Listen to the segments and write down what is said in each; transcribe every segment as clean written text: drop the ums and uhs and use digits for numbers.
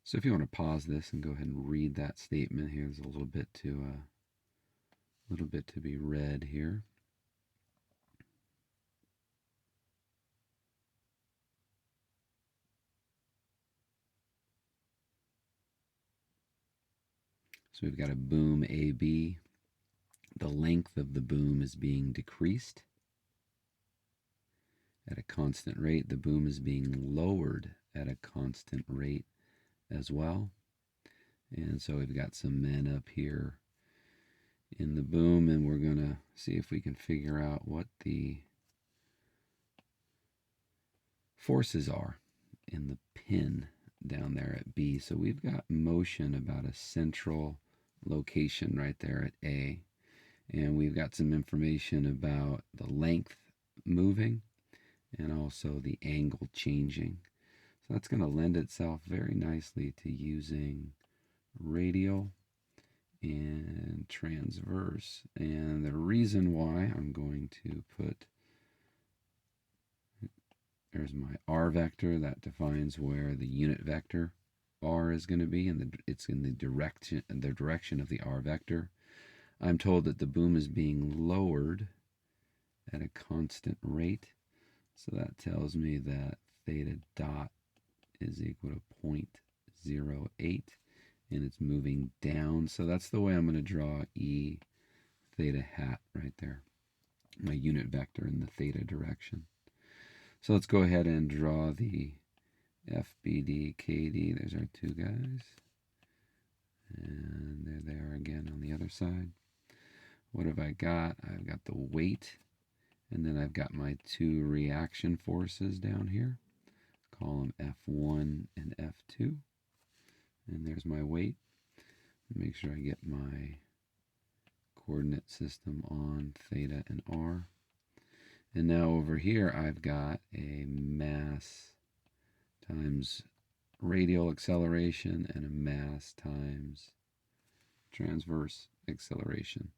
So if you want to pause this and go ahead and read that statement here, there's a little bit to be read here. So we've got a boom AB. The length of the boom is being decreased at a constant rate. The boom is being lowered at a constant rate as well. And so we've got some men up here in the boom, and we're going to see if we can figure out what the forces are in the pin down there at B. So we've got motion about a central location right there at A. And we've got some information about the length moving and also the angle changing. So that's going to lend itself very nicely to using radial and transverse. And the reason why I'm going to put, there's my R vector that defines where the unit vector R is going to be, and it's in the direction of the R vector. I'm told that the boom is being lowered at a constant rate. So that tells me that theta dot is equal to 0.08, and it's moving down. So that's the way I'm going to draw E theta hat right there, my unit vector in the theta direction. So let's go ahead and draw the FBD KD. There's our two guys. And there they are again on the other side. What have I got? I've got the weight, and then I've got my two reaction forces down here. Call them F1 and F2. And there's my weight. Make sure I get my coordinate system on theta and R. And now over here I've got a mass times radial acceleration and a mass times transverse acceleration.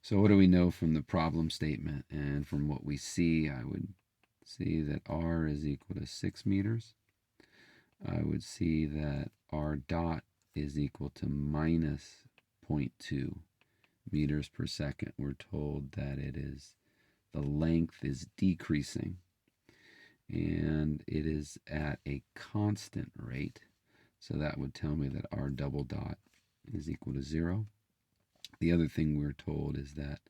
So what do we know from the problem statement? And from what we see, I would see that R is equal to 6 meters. I would see that R dot is equal to minus 0.2 meters per second. We're told that the length is decreasing, and it is at a constant rate. So that would tell me that R double dot is equal to 0. The other thing we're told is that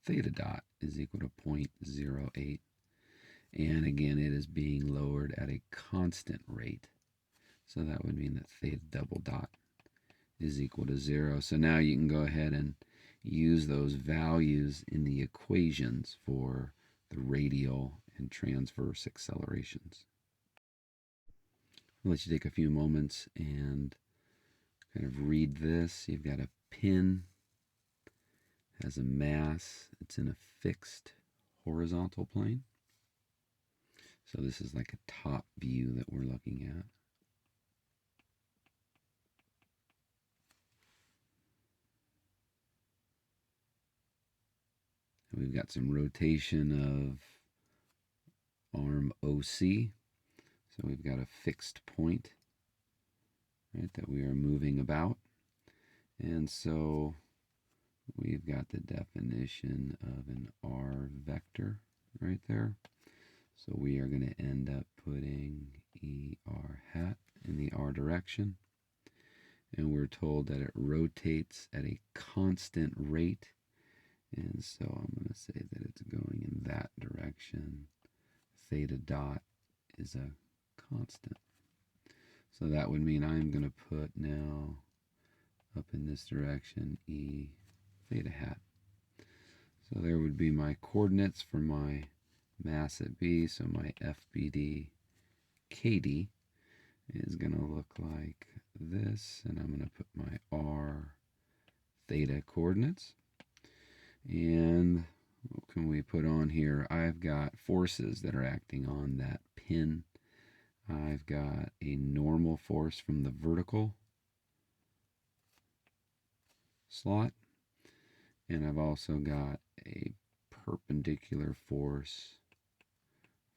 theta dot is equal to 0.08. And again, it is being lowered at a constant rate. So that would mean that theta double dot is equal to 0. So now you can go ahead and use those values in the equations for the radial and transverse accelerations. I'll let you take a few moments and kind of read this. You've got a pin, has a mass, it's in a fixed horizontal plane. So this is like a top view that we're looking at. And we've got some rotation of arm OC. So we've got a fixed point, right, that we are moving about. And so we've got the definition of an R vector right there. So we are going to end up putting ER hat in the R direction. And we're told that it rotates at a constant rate. And so I'm going to say that it's going in that direction. Theta dot is a constant. So that would mean I'm going to put now up in this direction E theta hat. So there would be my coordinates for my mass at B. So my FBD KD is going to look like this, and I'm going to put my R theta coordinates. And what can we put on here? I've got forces that are acting on that pin. I've got a normal force from the vertical slot, and I've also got a perpendicular force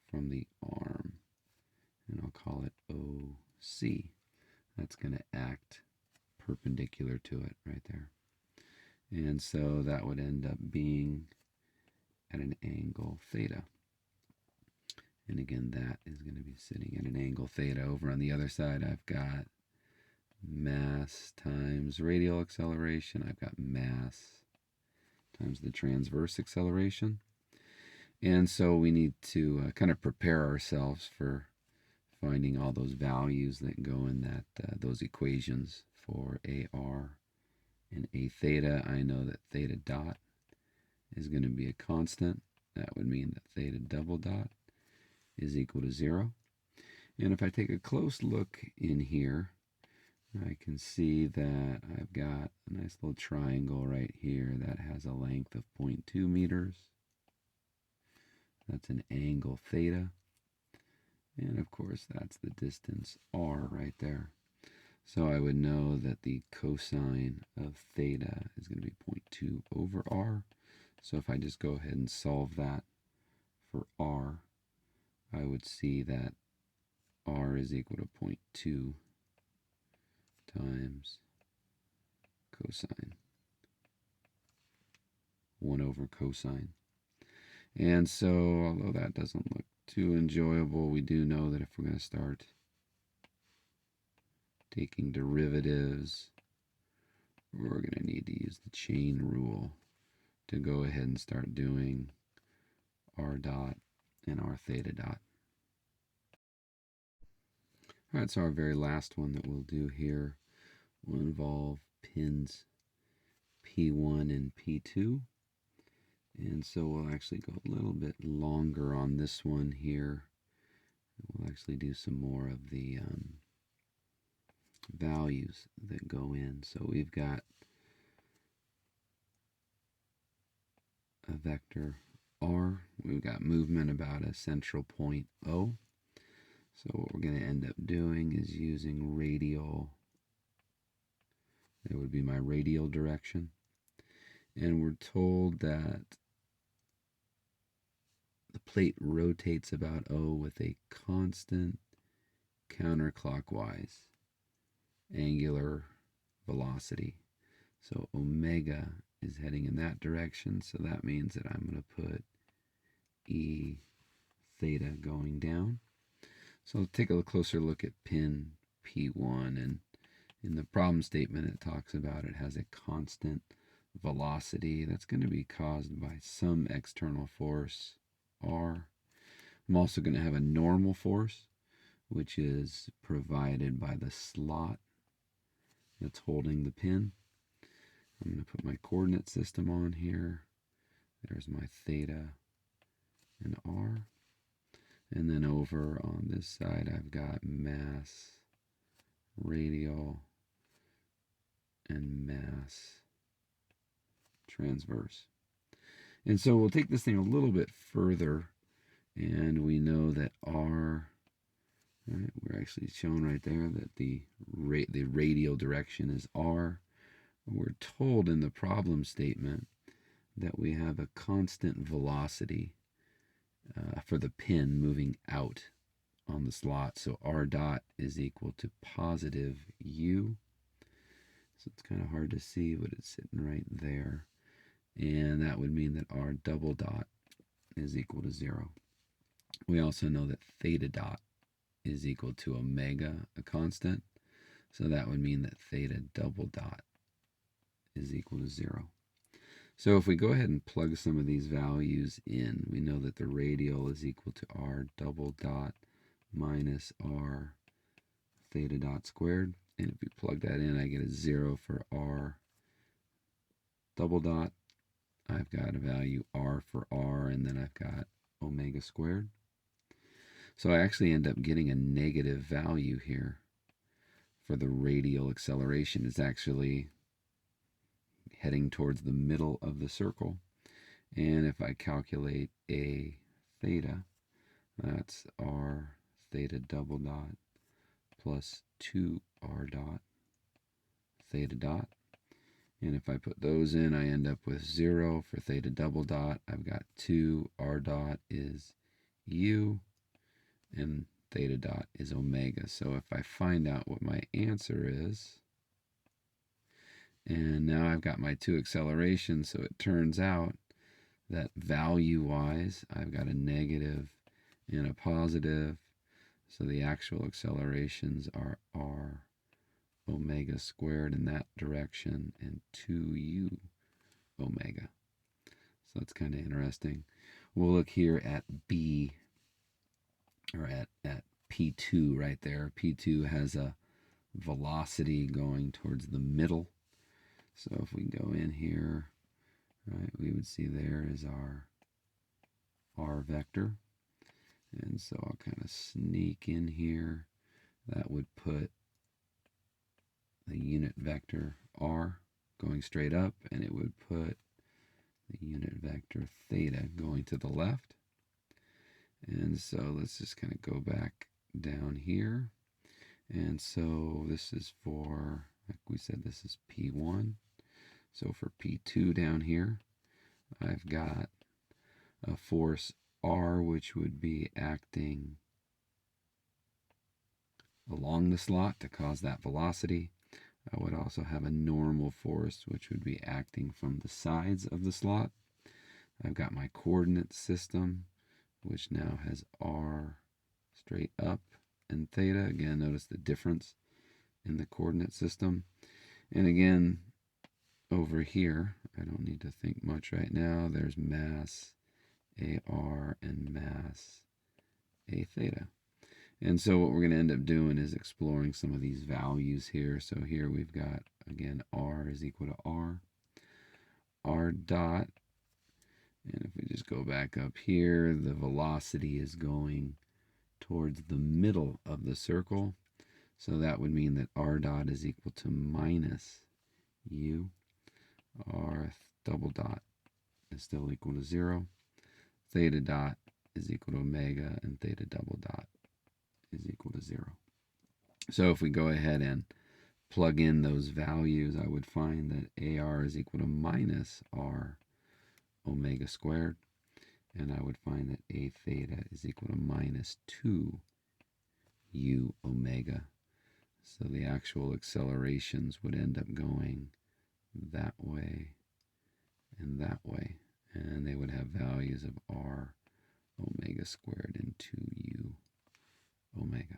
from the arm, and I'll call it OC. that's going to act perpendicular to it right there. And so that would end up being at an angle theta. And again, that is going to be sitting at an angle theta. Over on the other side, I've got mass times radial acceleration. I've got mass times the transverse acceleration. And so we need to kind of prepare ourselves for finding all those values that go in that those equations for AR and A theta. I know that theta dot is going to be a constant. That would mean that theta double dot is equal to 0. And if I take a close look in here, I can see that I've got a nice little triangle right here that has a length of 0.2 meters. That's an angle theta. And of course, that's the distance r right there. So I would know that the cosine of theta is going to be 0.2 over r. So if I just go ahead and solve that for r, I would see that r is equal to 0.2 times cosine, 1 over cosine. And so, although that doesn't look too enjoyable, we do know that if we're going to start taking derivatives, we're going to need to use the chain rule to go ahead and start doing r dot and r theta dot. All right, so our very last one that we'll do here will involve pins P1 and P2. And so we'll actually go a little bit longer on this one here. We'll actually do some more of the values that go in. So we've got a vector r. We've got movement about a central point O. So what we're going to end up doing is using radial. That would be my radial direction. And we're told that the plate rotates about O with a constant counterclockwise angular velocity. So omega is heading in that direction, so that means that I'm going to put E theta going down. So let's take a closer look at pin P1, and in the problem statement it talks about it has a constant velocity that's going to be caused by some external force R. I'm also going to have a normal force, which is provided by the slot that's holding the pin. I'm going to put my coordinate system on here. There's my theta and r. And then over on this side, I've got mass radial and mass transverse. And so we'll take this thing a little bit further, and we know that r, right, we're actually shown right there that the radial direction is r. We're told in the problem statement that we have a constant velocity for the pin moving out on the slot. So r dot is equal to positive u. So it's kind of hard to see, but it's sitting right there. And that would mean that r double dot is equal to 0. We also know that theta dot is equal to omega, a constant. So that would mean that theta double dot is equal to 0. So if we go ahead and plug some of these values in, we know that the radial is equal to r double dot minus r theta dot squared. And if we plug that in, I get a 0 for r double dot. I've got a value r for r, and then I've got omega squared. So I actually end up getting a negative value here for the radial acceleration. It's actually heading towards the middle of the circle. And if I calculate a theta, that's r theta double dot plus 2r dot theta dot. And if I put those in, I end up with 0 for theta double dot. I've got 2 r dot is u, and theta dot is omega. So if I find out what my answer is, and now I've got my two accelerations, so it turns out that value-wise, I've got a negative and a positive. So the actual accelerations are r omega squared in that direction and 2u omega. So that's kind of interesting. We'll look here at B, or at P2 right there. P2 has a velocity going towards the middle. So if we go in here, right, we would see there is our r vector. And so I'll kind of sneak in here. That would put the unit vector r going straight up, and it would put the unit vector theta going to the left. And so let's just kind of go back down here. And so this is for, like we said, this is P1. So for P2 down here, I've got a force R, which would be acting along the slot to cause that velocity. I would also have a normal force, which would be acting from the sides of the slot. I've got my coordinate system, which now has R straight up and theta. Again, notice the difference in the coordinate system. And again, over here, I don't need to think much right now. There's mass AR and mass A theta. And so what we're going to end up doing is exploring some of these values here. So here we've got, again, R is equal to R dot. And if we just go back up here, the velocity is going towards the middle of the circle. So that would mean that R dot is equal to minus U. R double dot is still equal to 0. Theta dot is equal to omega, and theta double dot is equal to 0. So if we go ahead and plug in those values, I would find that AR is equal to minus R omega squared, and I would find that A theta is equal to minus 2 U omega. So the actual accelerations would end up going that way and that way, and they would have values of R omega squared and 2U omega.